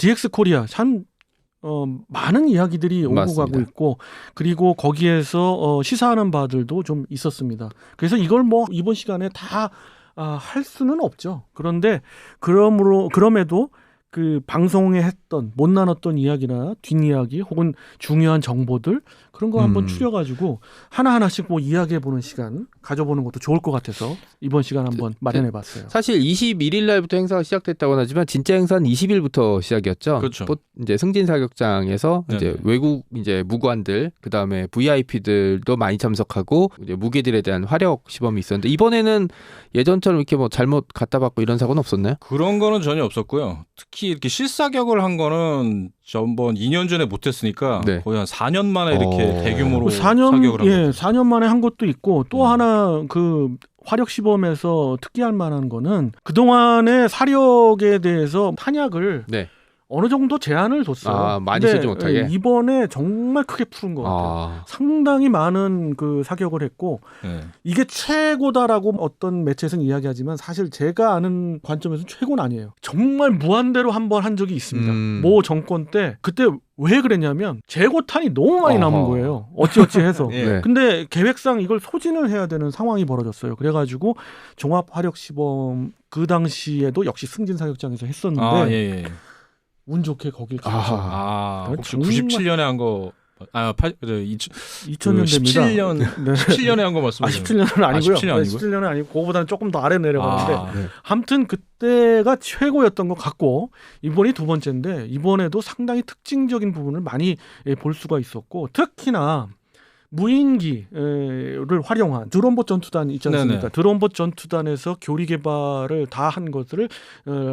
DX 코리아 참 많은 이야기들이 오고 맞습니다. 가고 있고 그리고 거기에서 시사하는 바들도 좀 있었습니다. 그래서 이걸 뭐 이번 시간에 다 할 수는 없죠. 그런데 그럼에도 그 방송에 했던 못 나눴던 이야기나 뒷이야기 혹은 중요한 정보들 그런 거 한번 추려가지고 하나하나씩 뭐 이야기해보는 시간 가져보는 것도 좋을 것 같아서 이번 시간 한번 마련해봤어요. 사실 21일 날부터 행사가 시작됐다고 하지만 진짜 행사는 20일부터 시작이었죠. 그렇죠. 이제 승진 사격장에서 네네. 이제 외국 이제 무관들 그다음에 VIP들도 많이 참석하고 이제 무기들에 대한 화력 시범이 있었는데 이번에는 예전처럼 이렇게 뭐 잘못 갖다 받고 이런 사고는 없었나요? 그런 거는 전혀 없었고요. 특히 이렇게 실사격을 한 거는 전번 2년 전에 못했으니까 네. 거의 한 4년 만에 이렇게 대규모로 4년 사격을 한 거죠. 4년 만에 한 것도 있고 또 하나 그 화력 시범에서 특기할 만한 거는 그동안의 사력에 대해서 탄약을 네. 어느 정도 제한을 뒀어요. 많이 근데 쓰지 못하게. 이번에 정말 크게 푸른 것 같아요. 상당히 많은 그 사격을 했고 네. 이게 최고다라고 어떤 매체에서는 이야기하지만 사실 제가 아는 관점에서는 최고는 아니에요. 정말 무한대로 한 번 한 적이 있습니다. 모 정권 때 그때 왜 그랬냐면 재고탄이 너무 많이 남은 거예요. 어찌어찌 해서. 네. 근데 계획상 이걸 소진을 해야 되는 상황이 벌어졌어요. 그래가지고 종합 화력 시범 그 당시에도 역시 승진 사격장에서 했었는데 예. 운 좋게 거길 가서 혹시 정말- 97년에 한 거 2000년대입니다. 17년 네. 17년에 한 거 말씀하세요? 17년은 아니고요. 17년 아니고요? 17년은 아니고 그거보다는 조금 더 아래 내려가는데 네. 아무튼 그때가 최고였던 것 같고 이번이 두 번째인데 이번에도 상당히 특징적인 부분을 많이 볼 수가 있었고 특히나 무인기를 활용한 드론봇 전투단 있지 않습니까? 네네. 드론봇 전투단에서 교리 개발을 다 한 것을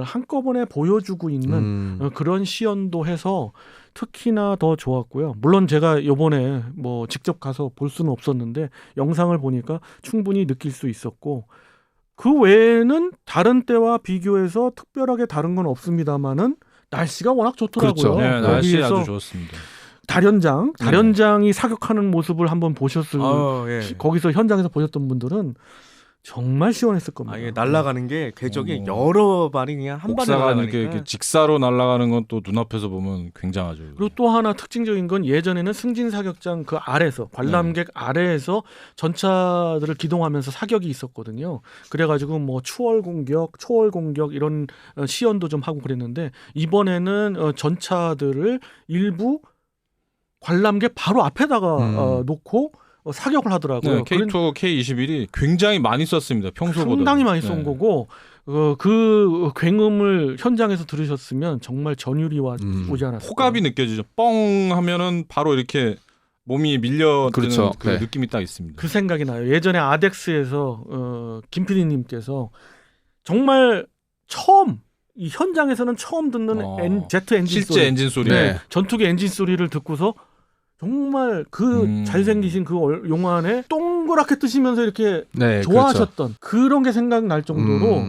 한꺼번에 보여주고 있는 그런 시연도 해서 특히나 더 좋았고요. 물론 제가 이번에 뭐 직접 가서 볼 수는 없었는데 영상을 보니까 충분히 느낄 수 있었고 그 외에는 다른 때와 비교해서 특별하게 다른 건 없습니다만은 날씨가 워낙 좋더라고요. 그렇죠. 네, 날씨 거기에서 아주 좋았습니다. 달연장이 사격하는 모습을 한번 보셨을 예. 거기서 현장에서 보셨던 분들은 정말 시원했을 겁니다. 이게 날아가는 게 궤적이 여러 발이 그냥 한 발에 복사가 날아가니까. 이렇게 직사로 날아가는 건 또 눈앞에서 보면 굉장하죠. 그리고 또 하나 특징적인 건 예전에는 승진 사격장 그 아래에서 관람객 아래에서 전차들을 기동하면서 사격이 있었거든요. 그래가지고 뭐 추월 공격, 초월 공격 이런 시연도 좀 하고 그랬는데 이번에는 전차들을 일부 관람객 바로 앞에다가 놓고 사격을 하더라고요. 네, K2, K21이 굉장히 많이 썼습니다. 평소보다. 상당히 많이 쏜 거고 그 굉음을 현장에서 들으셨으면 정말 전율이 오지 않았어요. 호갑이 느껴지죠. 뻥 하면은 바로 이렇게 몸이 밀려드는 그렇죠. 그 네. 느낌이 딱 있습니다. 그 생각이 나요. 예전에 아덱스에서 김 PD님께서 정말 처음 이 현장에서는 처음 듣는 제트 엔진 실제 소리, 엔진 소리. 네. 전투기 엔진 소리를 듣고서 정말 그 잘생기신 그 용안에 동그랗게 뜨시면서 이렇게 네, 좋아하셨던 그런 게 생각날 정도로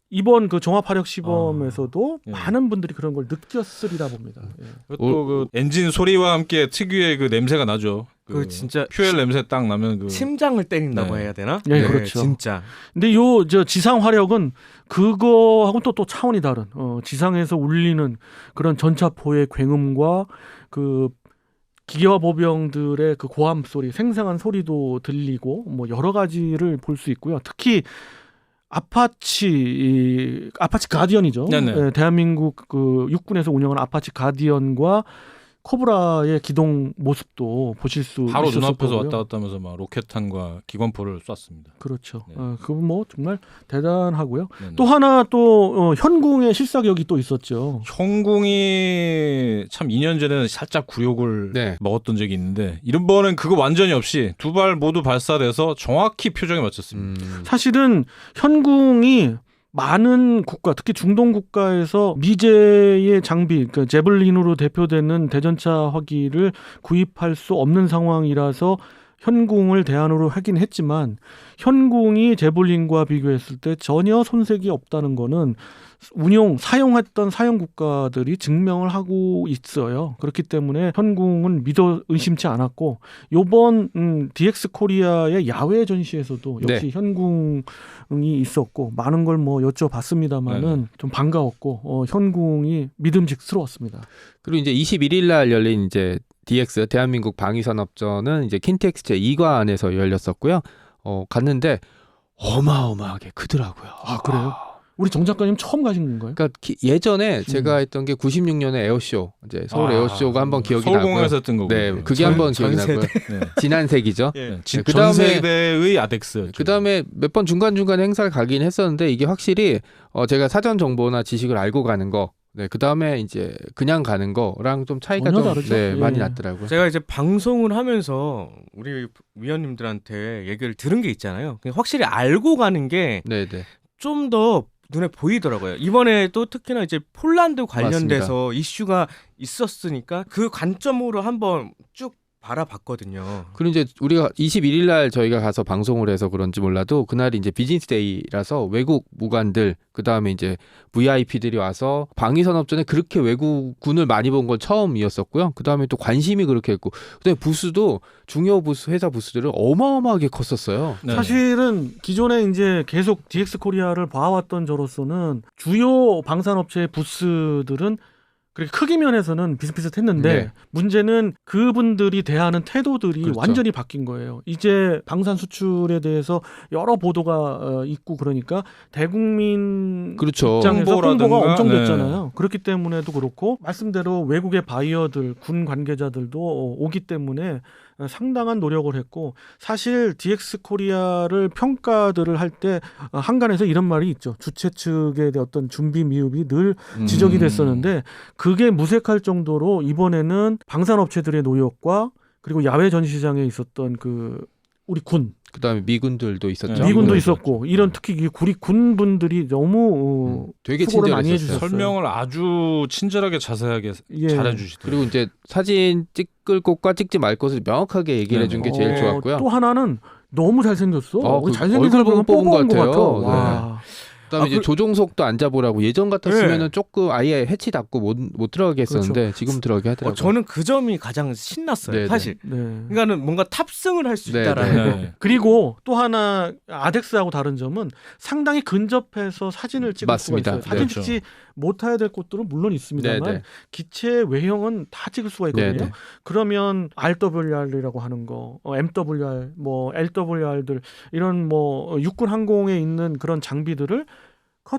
이번 그 종합화력 시범에서도 예. 많은 분들이 그런 걸 느꼈으리라 봅니다. 예. 또 그 엔진 소리와 함께 특유의 그 냄새가 나죠. 그 진짜 퓨엘 냄새 딱 나면 그 심장을 때린다고 네. 해야 되나? 네, 그렇죠. 진짜. 근데 요 지상 화력은 그거하고 또 차원이 다른 지상에서 울리는 그런 전차포의 굉음과 그 기계화 보병들의 그 고함 소리, 생생한 소리도 들리고 뭐 여러 가지를 볼 수 있고요. 특히 아파치 가디언이죠. 네네. 예, 대한민국 그 육군에서 운영하는 아파치 가디언과 코브라의 기동 모습도 보실 수 바로 있었을 눈앞에서 거고요. 왔다 갔다 하면서 막 로켓탄과 기관포를 쐈습니다. 그렇죠. 네. 그거 뭐 정말 대단하고요. 네네. 또 하나 또 현궁의 실사격이 또 있었죠. 형궁이 참 2년 전에는 살짝 굴욕을 네. 먹었던 적이 있는데 이번엔 그거 완전히 없이 두 발 모두 발사돼서 정확히 표정에 맞췄습니다. 사실은 현궁이 많은 국가, 특히 중동 국가에서 미제의 장비, 그러니까 제블린으로 대표되는 대전차 화기를 구입할 수 없는 상황이라서 현궁을 대안으로 하긴 했지만 현궁이 제블린과 비교했을 때 전혀 손색이 없다는 거는 사용했던 사용 국가들이 증명을 하고 있어요. 그렇기 때문에 현궁은 믿어 의심치 않았고 요번 DX 코리아의 야외 전시에서도 역시 네. 현궁이 있었고 많은 걸 뭐 여쭤봤습니다만은 좀 반가웠고 현궁이 믿음직스러웠습니다. 그리고 이제 21일 날 열린 이제 DX 대한민국 방위산업전은 이제 킨텍스 제2관에서 열렸었고요. 갔는데 어마어마하게 크더라고요. 아, 그래요? 우리 정 작가님 처음 가신 건가요? 그러니까 예전에 제가 했던 게 96년에 에어쇼, 이제 서울 에어쇼가 한번 기억이 나고요. 서울공항에서 했던 거고. 네, 그게 한번 기억이 나고요. 지난 세기죠. 네. 네, 전 세대의 아덱스. 그다음에 몇 번 중간중간 행사를 가긴 했었는데 이게 확실히 제가 사전 정보나 지식을 알고 가는 거, 네, 그다음에 이제 그냥 가는 거랑 좀 차이가 전혀 좀 다르죠? 네, 예. 많이 났더라고요. 제가 이제 방송을 하면서 우리 위원님들한테 얘기를 들은 게 있잖아요. 그냥 확실히 알고 가는 게 네, 네. 좀 더 눈에 보이더라고요. 이번에 또 특히나 이제 폴란드 관련돼서 이슈가 있었으니까 그 관점으로 한번 쭉 바라봤거든요. 그리고 이제 우리가 21일 날 저희가 가서 방송을 해서 그런지 몰라도 그날이 이제 비즈니스 데이라서 외국 무관들 그다음에 이제 VIP들이 와서 방위산업전에 그렇게 외국군을 많이 본 건 처음이었었고요. 그다음에 또 관심이 그렇게 했고 그다음에 부스도 중요 부스 회사 부스들은 어마어마하게 컸었어요. 네. 사실은 기존에 이제 계속 DX 코리아를 봐왔던 저로서는 주요 방산업체의 부스들은 그렇게 크기 면에서는 비슷비슷했는데 네. 문제는 그분들이 대하는 태도들이 그렇죠. 완전히 바뀐 거예요. 이제 방산 수출에 대해서 여러 보도가 있고 그러니까 대국민 그렇죠. 입장에서 홍보가 홍보라든가, 엄청 네. 됐잖아요. 그렇기 때문에도 그렇고 말씀대로 외국의 바이어들, 군 관계자들도 오기 때문에 상당한 노력을 했고 사실 DX 코리아를 평가들을 할 때 한간에서 이런 말이 있죠. 주최 측의 어떤 준비 미흡이 늘 지적이 됐었는데 그게 무색할 정도로 이번에는 방산업체들의 노력과 그리고 야외 전시장에 있었던 그 우리 군 그다음에 미군들도 있었죠. 미군도 네. 있었고 이런 특히 이 우리 군분들이 너무 되게 수고를 많이 친절했었어요. 해주셨어요. 설명을 아주 친절하게 자세하게 예. 잘해주시더라고요. 그리고 이제 사진 찍을 곳과 찍지 말 곳을 명확하게 얘기를 네. 해준 게 제일 좋았고요. 또 하나는 너무 잘생겼어. 그 잘생긴 얼굴 사람 뽑은 것 뽑은 것 같아. 같아요. 와. 그다음에 이제 조종석도 안 잡으라고 예전 같았으면은 네. 조금 아예 해치 닫고 못 들어가게 했었는데 지금 들어가게 하더라고요. 저는 그 점이 가장 신났어요. 네네. 사실. 네. 그러니까는 뭔가 탑승을 할 수 네, 있다라는 네. 거. 네. 그리고 또 하나 아덱스하고 다른 점은 상당히 근접해서 사진을 찍을 맞습니다. 수가 있어요. 사진 그렇죠. 찍지 못해야 될 곳들은 물론 있습니다만 네, 네. 기체 외형은 다 찍을 수가 있거든요. 네, 네. 그러면 RWR이라고 하는 거, MWR, 뭐 LWR들 이런 뭐 육군 항공에 있는 그런 장비들을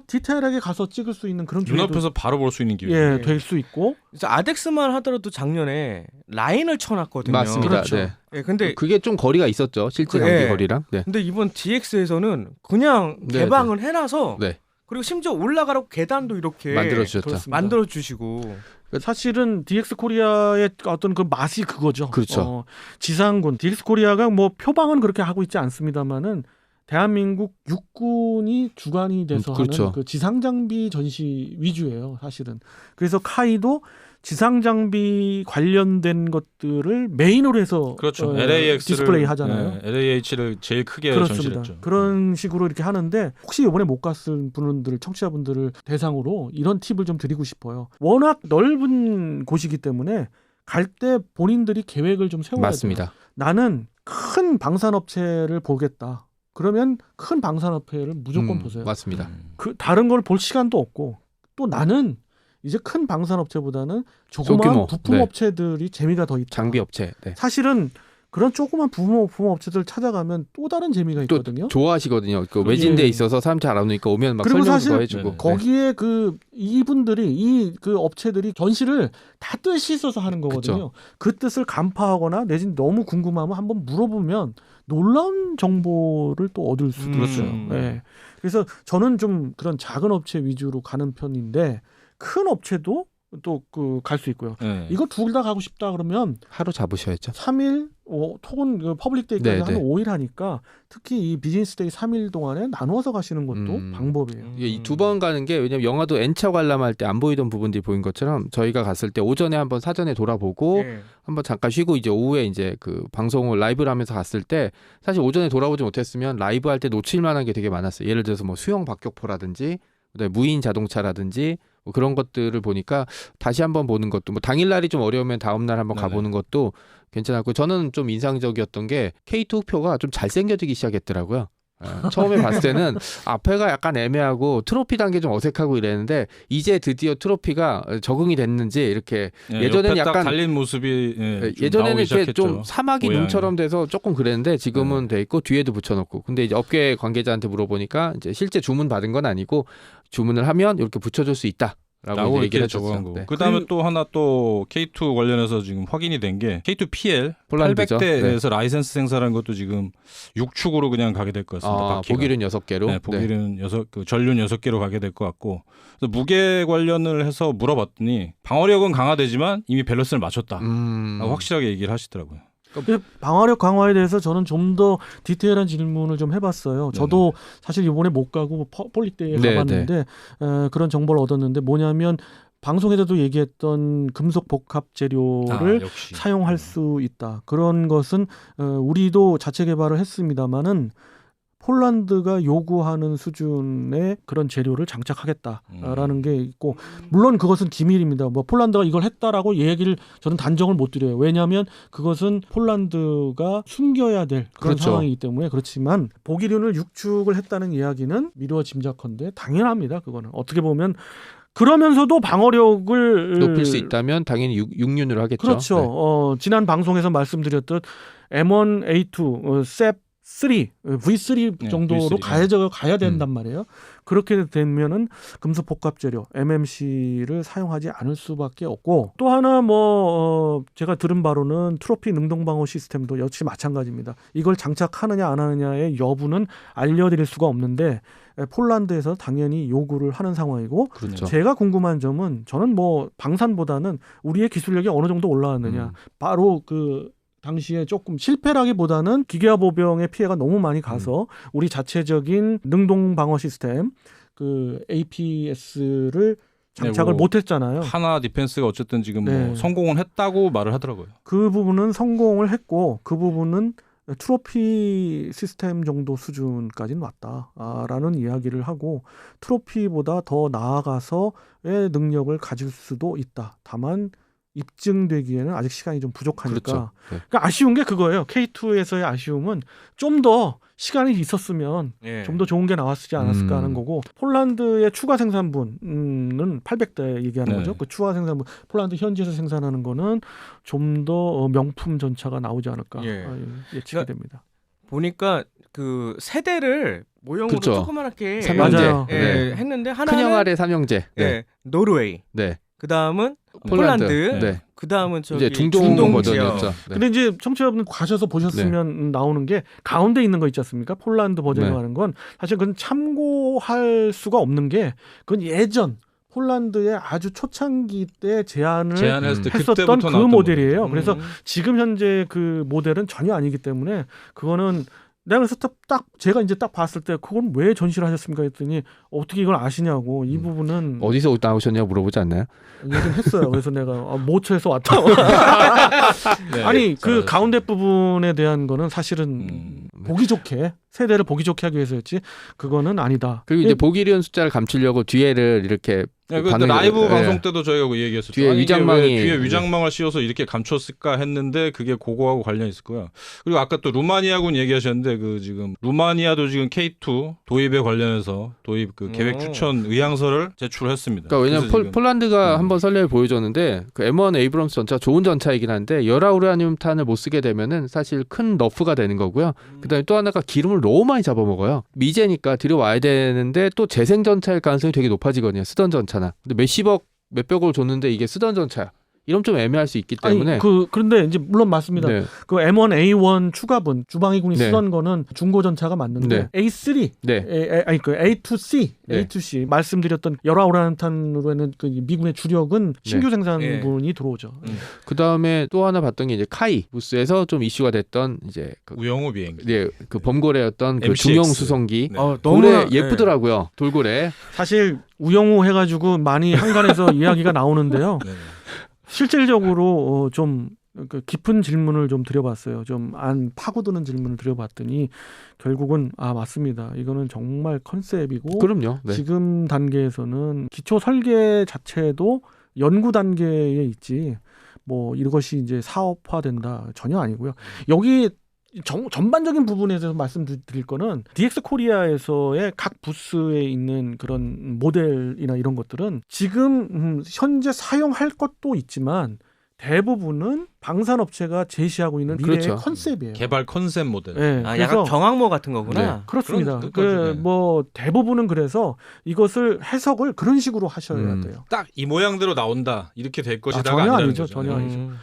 디테일하게 가서 찍을 수 있는 그런 기회도 눈앞에서 바로 볼 수 있는 기회. 예, 될 수 있고 그래서 아덱스만 하더라도 작년에 라인을 쳐놨거든요. 맞습니다. 그렇죠. 네. 예, 근데 그게 좀 거리가 있었죠. 실제 그, 경기 예. 거리랑. 네. 근데 이번 DX에서는 그냥 네, 개방을 해놔서 네. 그리고 심지어 올라가라고 계단도 이렇게 만들어 주셨죠. 그렇습니다. 만들어 주시고 사실은 DX 코리아의 어떤 그 맛이 그거죠. 그렇죠. 지상군 DX 코리아가 뭐 표방은 그렇게 하고 있지 않습니다만은 대한민국 육군이 주관이 돼서 그렇죠. 하는 그 지상 장비 전시 위주예요, 사실은. 그래서 카이도 지상 장비 관련된 것들을 메인으로 해서 그렇죠. LAX를 디스플레이 하잖아요. 네, LAH를 제일 크게 그렇습니다. 전시했죠. 그런 식으로 이렇게 하는데 혹시 이번에 못 갔을 분들 청취자분들을 대상으로 이런 팁을 좀 드리고 싶어요. 워낙 넓은 곳이기 때문에 갈 때 본인들이 계획을 좀 세워야 돼요. 맞습니다. 나는 큰 방산업체를 보겠다. 그러면 큰 방산업체를 무조건 보세요. 맞습니다. 그 다른 걸 볼 시간도 없고 또 나는 이제 큰 방산업체보다는 조그마한 소규모, 부품업체들이 재미가 더 있다. 장비 업체. 네. 사실은 그런 조그만 부품업체들 찾아가면 또 다른 재미가 또 있거든요. 좋아하시거든요. 그 외진데 예. 있어서 사람 잘 안 오니까 오면 막 그리고 설명도 사실 더 해주고. 네. 거기에 그 이분들이 이 그 업체들이 전시를 다 뜻이 있어서 하는 거거든요. 그 뜻을 간파하거나 내지는 너무 궁금하면 한번 물어보면 놀라운 정보를 또 얻을 수도 그렇죠. 있어요. 네. 그래서 저는 좀 그런 작은 업체 위주로 가는 편인데 큰 업체도 또 그 갈 수 있고요. 네. 이거 둘 다 가고 싶다 그러면 하루 잡으셔야죠. 3일 톡은 그 퍼블릭 데이까지 네, 한 네. 5일 하니까 특히 이 비즈니스 데이 3일 동안에 나누어서 가시는 것도 방법이에요. 이게 이 2번 가는 게 왜냐면 영화도 N차 관람할 때 안 보이던 부분들이 보인 것처럼 저희가 갔을 때 오전에 한번 사전에 돌아보고 예. 한번 잠깐 쉬고 이제 오후에 이제 그 방송을 라이브를 하면서 갔을 때 사실 오전에 돌아보지 못했으면 라이브 할 때 놓칠 만한 게 되게 많았어요. 예를 들어서 뭐 수영 박격포라든지 그다음에 무인 자동차라든지 뭐 그런 것들을 보니까 다시 한번 보는 것도 뭐 당일날이 좀 어려우면 다음날 한번 네네. 가보는 것도 괜찮았고 저는 좀 인상적이었던 게 K2 표가 좀 잘생겨지기 시작했더라고요. 처음에 봤을 때는 앞에가 약간 애매하고 트로피 단계 좀 어색하고 이랬는데 이제 드디어 트로피가 적응이 됐는지 이렇게 예전에는 옆에 딱 약간 달린 모습이 좀 예전에는 나오기 이렇게 시작했죠. 좀 사마귀 모양이. 눈처럼 돼서 조금 그랬는데 지금은 돼 있고 뒤에도 붙여놓고 근데 이제 업계 관계자한테 물어보니까 이제 실제 주문 받은 건 아니고 주문을 하면 이렇게 붙여줄 수 있다. 라고 라고 얘기를 이렇게 적어간 해줬어요. 거고. 네. 그다음에 또 하나 또 K2 관련해서 지금 확인이 된 게 K2 PL 폴란드죠. 800대에서 라이센스 생산하는 것도 지금 6축으로 그냥 가게 될 것 같습니다. 바퀴가. 보기는 6개로. 네, 보기는 그 전륜 6개로 가게 될 것 같고. 그래서 무게 관련을 해서 물어봤더니 방어력은 강화되지만 이미 밸런스를 맞췄다. 라고 확실하게 얘기를 하시더라고요. 근데 방어력 강화에 대해서 저는 좀 더 디테일한 질문을 좀 해봤어요. 저도 사실 이번에 못 가고 폴릭데이에 네, 가봤는데 그런 정보를 얻었는데 뭐냐면 방송에서도 얘기했던 금속 복합 재료를 역시. 사용할 수 있다. 그런 것은 우리도 자체 개발을 했습니다마는 폴란드가 요구하는 수준의 그런 재료를 장착하겠다라는 게 있고 물론 그것은 기밀입니다. 뭐 폴란드가 이걸 했다라고 얘기를 저는 단정을 못 드려요. 왜냐하면 그것은 폴란드가 숨겨야 될 그런 그렇죠. 상황이기 때문에 그렇지만 보기륜을 육축을 했다는 이야기는 미루어 짐작컨대 당연합니다. 그거는 어떻게 보면 그러면서도 방어력을 높일 수 있다면 당연히 6륜으로 하겠죠. 그렇죠. 네. 지난 방송에서 말씀드렸듯 M1A2 셉 3, V3 정도로 V3, 가야 된단 말이에요. 그렇게 되면은 금속 복합 재료 MMC를 사용하지 않을 수밖에 없고 또 하나 제가 들은 바로는 트로피 능동 방어 시스템도 역시 마찬가지입니다. 이걸 장착하느냐 안 하느냐의 여부는 알려드릴 수가 없는데 폴란드에서 당연히 요구를 하는 상황이고 그렇죠. 제가 궁금한 점은 저는 방산보다는 우리의 기술력이 어느 정도 올라왔느냐 바로 그 당시에 조금 실패라기보다는 기계화 보병의 피해가 너무 많이 가서 우리 자체적인 능동 방어 시스템 그 APS를 장착을 못했잖아요. 하나 디펜스가 어쨌든 지금 네. 성공은 했다고 말을 하더라고요. 그 부분은 성공을 했고 그 부분은 트로피 시스템 정도 수준까지는 왔다라는 이야기를 하고 트로피보다 더 나아가서의 능력을 가질 수도 있다. 다만 입증되기에는 아직 시간이 좀 부족하니까. 그렇죠. 네. 그러니까 아쉬운 게 그거예요. K2에서의 아쉬움은 좀 더 시간이 있었으면 좀 더 좋은 게 나왔지 않았을까 하는 거고 폴란드의 추가 생산분은 800대 얘기하는 거죠. 그 추가 생산분 폴란드 현지에서 생산하는 거는 좀 더 명품 전차가 나오지 않을까 예측이 됩니다. 보니까 그 세대를 모형으로 그렇죠. 조그맣게 삼형제. 맞아요. 네. 했는데 하나는 큰형아래 삼형제. 네. 예, 노르웨이. 네. 그 다음은 폴란드. 폴란드. 네. 그 다음은 저기 이제 중동 지역. 버전이었죠. 네. 근데 이제 청취자분들 가셔서 보셨으면 나오는 게 가운데 있는 거 있지 않습니까? 폴란드 버전이라고 하는 건 사실 그건 참고할 수가 없는 게 그건 예전 폴란드의 아주 초창기 때 제안했을 때 했었던 그때부터 그 나왔던 모델이에요. 거예요. 그래서 지금 현재 그 모델은 전혀 아니기 때문에 그거는 내가 그래서 딱 제가 이제 딱 봤을 때 그건 왜 전시를 하셨습니까 했더니 어떻게 이걸 아시냐고 이 부분은 어디서 나오셨냐고 물어보지 않나요? 얘기는 했어요. 그래서 내가 모처에서 왔다. 네, 아니 그 잘하셨어요. 가운데 부분에 대한 거는 사실은 보기 좋게 세대를 보기 좋게 하기 위해서였지 그거는 아니다. 그리고 이제 보기련 숫자를 감추려고 뒤에를 이렇게 네, 그 라이브 방송 때도 저희가 그 얘기했었죠. 뒤에 아니, 위장망이 뒤에 위장망을 씌워서 이렇게 감췄을까 했는데 그게 그거하고 관련이 있을 거야. 그리고 아까 또 루마니아군 얘기하셨는데 그 지금 루마니아도 지금 K2 도입에 관련해서 도입 그 계획 추천 의향서를 제출했습니다. 그러니까 왜냐면 그래서 지금 폴란드가 한번 설례를 보여줬는데 그 M1 에이브럼스 전차 좋은 전차이긴 한데 열화우라늄탄을 못 쓰게 되면은 사실 큰 너프가 되는 거고요. 그다음에 또 하나가 기름을 너무 많이 잡아먹어요. 미제니까 들여와야 되는데 또 재생 전차일 가능성이 되게 높아지거든요. 쓰던 전차나. 근데 몇십억 몇백억을 줬는데 이게 쓰던 전차야. 이러면 좀 애매할 수 있기 때문에 그런데 이제 물론 맞습니다. 네. 그 M1A1 추가분 주방위군이 네. 쓰던 거는 중고 전차가 맞는데 네. A3 네. 그 A2C 네. A2C 말씀드렸던 열아우라탄으로는 그 미군의 주력은 신규 네. 생산분이 들어오죠. 그 다음에 또 하나 봤던 게 이제 카이 부스에서 좀 이슈가 됐던 이제 우영우 비행기. 네, 그 범고래였던 그 MCX. 중형 수송기. 네. 너무 고래 예쁘더라고요. 돌고래. 사실 우영우 해가지고 많이 한간에서 이야기가 나오는데요. 네. 실질적으로 좀 그 깊은 질문을 좀 드려봤어요. 좀 안 파고드는 질문을 드려봤더니 결국은 맞습니다. 이거는 정말 컨셉이고 그럼요. 네. 지금 단계에서는 기초 설계 자체도 연구 단계에 있지 뭐 이것이 이제 사업화된다 전혀 아니고요. 여기 전반적인 부분에 대해서 말씀드릴 거는 DX 코리아에서의 각 부스에 있는 그런 모델이나 이런 것들은 지금 현재 사용할 것도 있지만 대부분은 방산업체가 제시하고 있는 미래의 그렇죠. 컨셉이에요. 개발 컨셉 모델. 네, 약간 그래서 정항모 같은 거구나. 네. 그렇습니다. 그런 뜻까지, 네. 뭐 대부분은 그래서 이것을 해석을 그런 식으로 하셔야 돼요. 딱 이 모양대로 나온다. 이렇게 될 것이다가 전혀 아니라는 아니죠. 거죠. 전혀 아니죠. 음.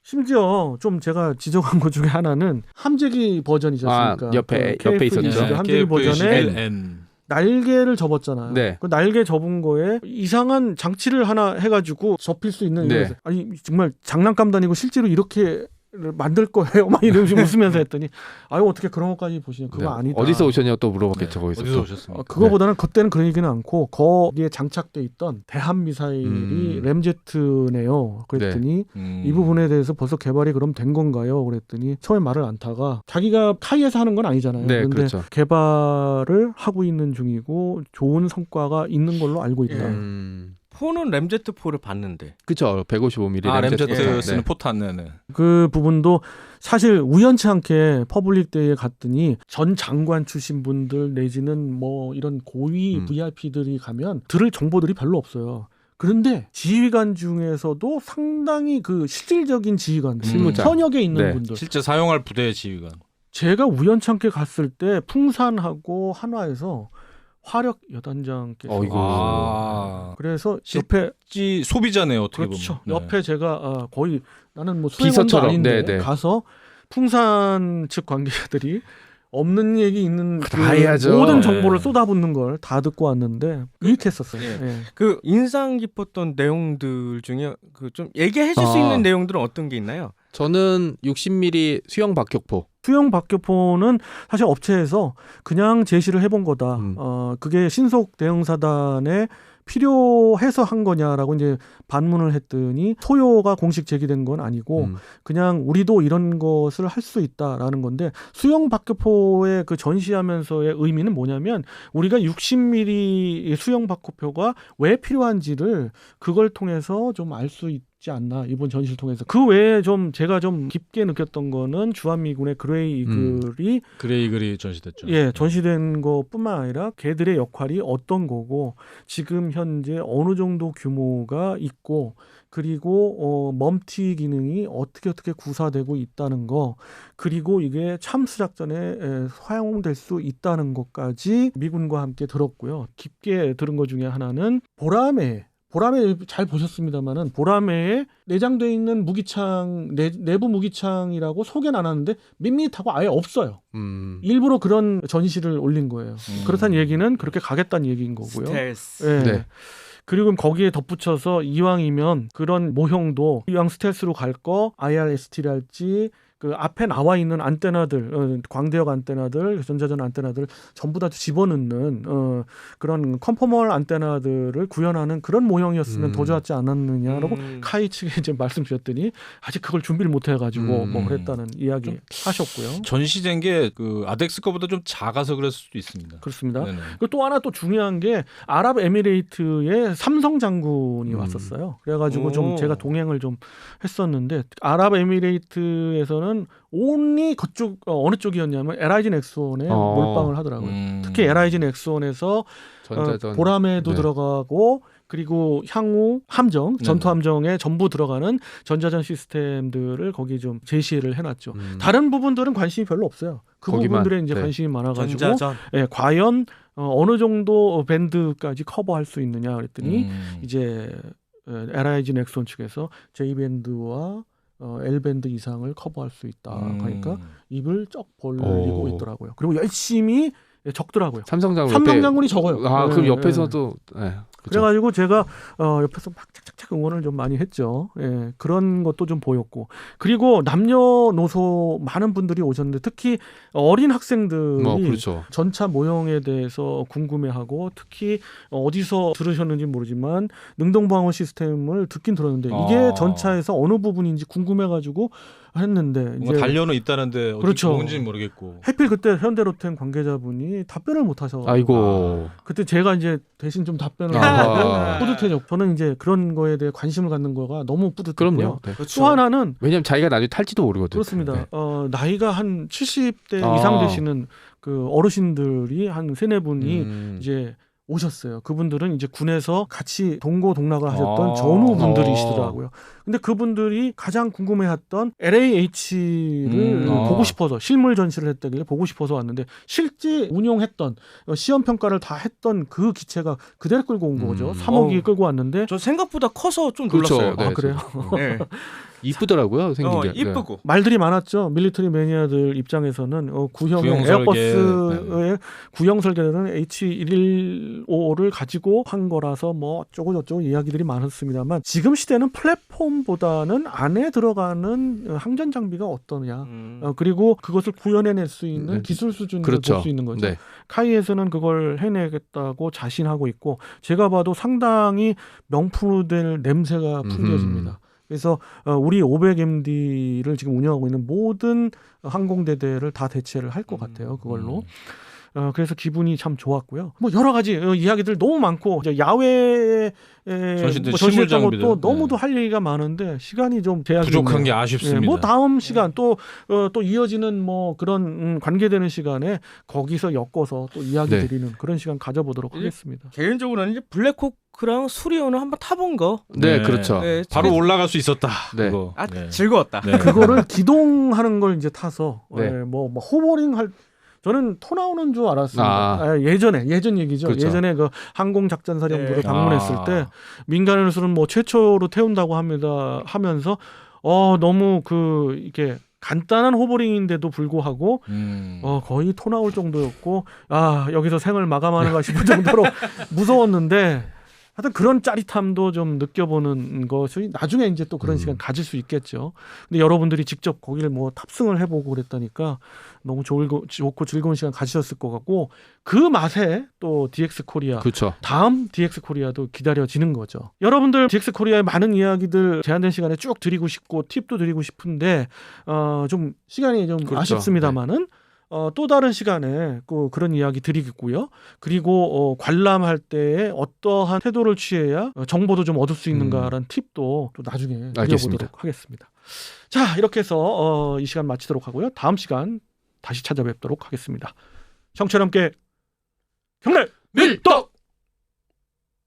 심지어 좀 제가 지적한 것 중에 하나는 함재기 버전이지 않습니까? 옆에 KF 있었죠. 그 함재기 버전에 KF-CLN. 날개를 접었잖아요. 네. 그 날개 접은 거에 이상한 장치를 하나 해가지고 접힐 수 있는 네. 이거. 아니 정말 장난감도 아니고 실제로 이렇게 만들 거예요. 막 이러면서 웃으면서 했더니 아유 어떻게 그런 것까지 보시냐. 그거 네. 아니다. 어디서 오셨냐고 또 물어봤겠죠. 네. 거기서. 어디서 또. 오셨습니까? 그거보다는 그때는 그런 얘기는 않고 거기에 장착돼 있던 대함 미사일이 램제트네요. 그랬더니 이 부분에 대해서 벌써 개발이 그럼 된 건가요? 그랬더니 처음에 말을 않다가 자기가 카이에서 하는 건 아니잖아요. 네, 그런데 그렇죠. 개발을 하고 있는 중이고 좋은 성과가 있는 걸로 알고 있다. 포는 램제트4를 봤는데. 그렇죠. 155mm 램제트 램제트 쓰는 포탄. 네네. 그 부분도 사실 우연치 않게 퍼블릭 데이에 갔더니 전 장관 출신 분들 내지는 뭐 이런 고위 VIP들이 가면 들을 정보들이 별로 없어요. 그런데 지휘관 중에서도 상당히 그 실질적인 지휘관, 실무자. 현역에 있는 네. 분들. 실제 사용할 부대의 지휘관. 제가 우연치 않게 갔을 때 풍산하고 한화에서 화력 여단장께서 어이구. 그래서 실- 옆에 소비자네요. 어떻게 그렇죠. 보면. 네. 옆에 제가 거의 나는 뭐 수행원도 비서처럼, 아닌데 네, 네. 가서 풍산 측 관계자들이 없는 얘기 있는 그 다 해야죠. 모든 네. 정보를 쏟아붓는 걸 다 듣고 왔는데 유익했었어요. 예. 예. 그 인상 깊었던 내용들 중에 그 좀 얘기해 줄 수 있는 내용들은 어떤 게 있나요? 저는 60mm 수영 박격포. 수영 박격포는 사실 업체에서 그냥 제시를 해본 거다. 그게 신속 대응사단에 필요해서 한 거냐라고 이제 반문을 했더니 소요가 공식 제기된 건 아니고 그냥 우리도 이런 것을 할 수 있다라는 건데 수영 박격포의 그 전시하면서의 의미는 뭐냐면 우리가 60mm 수영 박격포가 왜 필요한지를 그걸 통해서 좀 알 수 있지 않나 이번 전시를 통해서. 그 외에 좀 제가 좀 깊게 느꼈던 거는 주한미군의 그레이 이글이 그레이 이글이 전시됐죠. 예, 전시된 것뿐만 아니라 걔들의 역할이 어떤 거고 지금 현재 어느 정도 규모가 있고 그리고 멈티 기능이 어떻게 구사되고 있다는 거 그리고 이게 참수 작전에 사용될 수 있다는 것까지 미군과 함께 들었고요. 깊게 들은 것 중에 하나는 보라매 잘 보셨습니다만은 보라매에 내장되어 있는 무기창 내부 무기창이라고 소개는 안 하는데 밋밋하고 아예 없어요. 일부러 그런 전시를 올린 거예요. 그렇다는 얘기는 그렇게 가겠다는 얘기인 거고요. 스텔스. 예. 네. 그리고 거기에 덧붙여서 이왕이면 그런 모형도 이왕 스텔스로 갈 거 IRST랄지 그 앞에 나와 있는 안테나들, 광대역 안테나들, 전자전 안테나들 전부 다 집어넣는 그런 컨포멀 안테나들을 구현하는 그런 모형이었으면 더 좋았지 않았느냐라고 카이 측에 이제 말씀 주셨더니 아직 그걸 준비를 못 해가지고 뭐 그랬다는 이야기 하셨고요. 전시된 게 그 아덱스 거보다 좀 작아서 그랬을 수도 있습니다. 그렇습니다. 네네. 그리고 또 하나 또 중요한 게 아랍에미레이트의 삼성 장군이 왔었어요. 그래가지고 좀 제가 동행을 좀 했었는데 아랍에미레이트에서는 온리 그쪽 어느 쪽이었냐면 LIG 넥스원에 몰빵을 하더라고요. 특히 LIG 넥스원에서 전자전 보라매도 네. 들어가고 그리고 향후 함정, 전투 함정에 전부 들어가는 전자전 시스템들을 거기 좀 제시를 해놨죠. 다른 부분들은 관심이 별로 없어요. 그 거기만, 부분들에 이제 네. 관심이 많아가지고 전자전. 예, 과연 어느 정도 밴드까지 커버할 수 있느냐 그랬더니 이제 LIG 넥슨 측에서 J밴드와 L밴드 이상을 커버할 수 있다. 그러니까 입을 쩍 벌리고 오. 있더라고요. 그리고 열심히 적더라고요. 삼성 삼성 장군이 적어요. 아, 네, 그럼 네. 옆에서도 네, 그렇죠. 그래가지고 제가 옆에서 막 착착착 응원을 좀 많이 했죠. 예, 그런 것도 좀 보였고, 그리고 남녀노소 많은 분들이 오셨는데 특히 어린 학생들이 그렇죠. 전차 모형에 대해서 궁금해하고, 특히 어디서 들으셨는지 모르지만 능동방어 시스템을 듣긴 들었는데 이게 전차에서 어느 부분인지 궁금해가지고 했는데 뭔가 단련은 있다는데 어떻게 그렇죠. 뭔지는 모르겠고. 하필 그때 현대로템 관계자분이 답변을 못 하셔. 아이고. 그때 제가 이제 대신 좀 답변을 아하. 하고 뿌듯해졌고, 저는 이제 그런 거에 대해 관심을 갖는 거가 너무 뿌듯했고요. 그럼요. 네. 그렇죠. 또 하나는 왜냐면 자기가 나중에 탈지도 모르거든요. 그렇습니다. 네. 나이가 한 70대 아. 이상 되시는 그 어르신들이 한 3-4분이 음. 이제 오셨어요. 그분들은 이제 군에서 같이 동고동락을 하셨던 아. 전우분들이시더라고요. 근데 그분들이 가장 궁금해했던 LAH를 보고 싶어서 실물 전시를 했다길래 보고 싶어서 왔는데, 실제 운용했던 시험 평가를 다 했던 그 기체가 그대로 끌고 온 거죠. 3호기 어우. 끌고 왔는데. 저 생각보다 커서 좀 그렇죠. 놀랐어요. 네, 아, 그래요? 네. 이쁘더라고요, 생긴 게. 이쁘고. 말들이 많았죠. 밀리터리 매니아들 입장에서는 구형의 구형 에어버스의 구형 설계는 H115를 가지고 한 거라서 뭐 어쩌고 저쩌고 이야기들이 많았습니다만, 지금 시대는 플랫폼보다는 안에 들어가는 항전 장비가 어떠냐, 그리고 그것을 구현해낼 수 있는 네. 기술 수준을 그렇죠. 볼 수 있는 거죠. 네. 카이에서는 그걸 해내겠다고 자신하고 있고, 제가 봐도 상당히 명품될 냄새가 풍겨집니다. 그래서 우리 500MD를 지금 운영하고 있는 모든 항공대대를 다 대체를 할 것 같아요. 그걸로. 그래서 기분이 참 좋았고요. 뭐 여러 가지 이야기들 너무 많고, 이제 야외에 전시들 전시했던 실물 장비들. 것도 너무도 네. 할 얘기가 많은데 시간이 좀 제약이 부족한 있네요. 게 아쉽습니다. 뭐 다음 시간 또 이어지는 뭐 그런 관계되는 시간에 거기서 엮어서 또 이야기 네. 드리는 그런 시간 가져보도록 하겠습니다. 개인적으로는 이제 블랙호크랑 수리온을 한번 타본 거. 네, 그렇죠. 네, 바로 올라갈 수 있었다. 네. 그거. 즐거웠다. 네. 그거를 기동하는 걸 이제 타서 네. 뭐 호버링 할, 저는 토 나오는 줄 알았습니다. 예전 얘기죠. 그렇죠. 예전에 그 항공작전사령부를 네. 방문했을 때 민간으로서는 뭐 최초로 태운다고 하면서 너무 이게 간단한 호버링인데도 불구하고 거의 토 나올 정도였고, 여기서 생을 마감하는가 싶을 정도로 무서웠는데, 하여튼 그런 짜릿함도 좀 느껴보는 것이 나중에 이제 또 그런 시간 가질 수 있겠죠. 근데 여러분들이 직접 거기를 뭐 탑승을 해보고 그랬다니까 너무 좋고 즐거운 시간 가지셨을 것 같고, 그 맛에 또 DX 코리아, 그렇죠. 다음 DX 코리아도 기다려지는 거죠. 여러분들 DX 코리아의 많은 이야기들 제한된 시간에 쭉 드리고 싶고 팁도 드리고 싶은데 좀 시간이 좀 그렇죠. 아쉽습니다만은 또 다른 시간에 그런 이야기 드리겠고요. 그리고 관람할 때에 어떠한 태도를 취해야 정보도 좀 얻을 수 있는가라는 팁도 또 나중에 알겠습니다. 드려보도록 하겠습니다. 자, 이렇게 해서 이 시간 마치도록 하고요. 다음 시간 다시 찾아뵙도록 하겠습니다. 청취자 함께 경례 밀떡!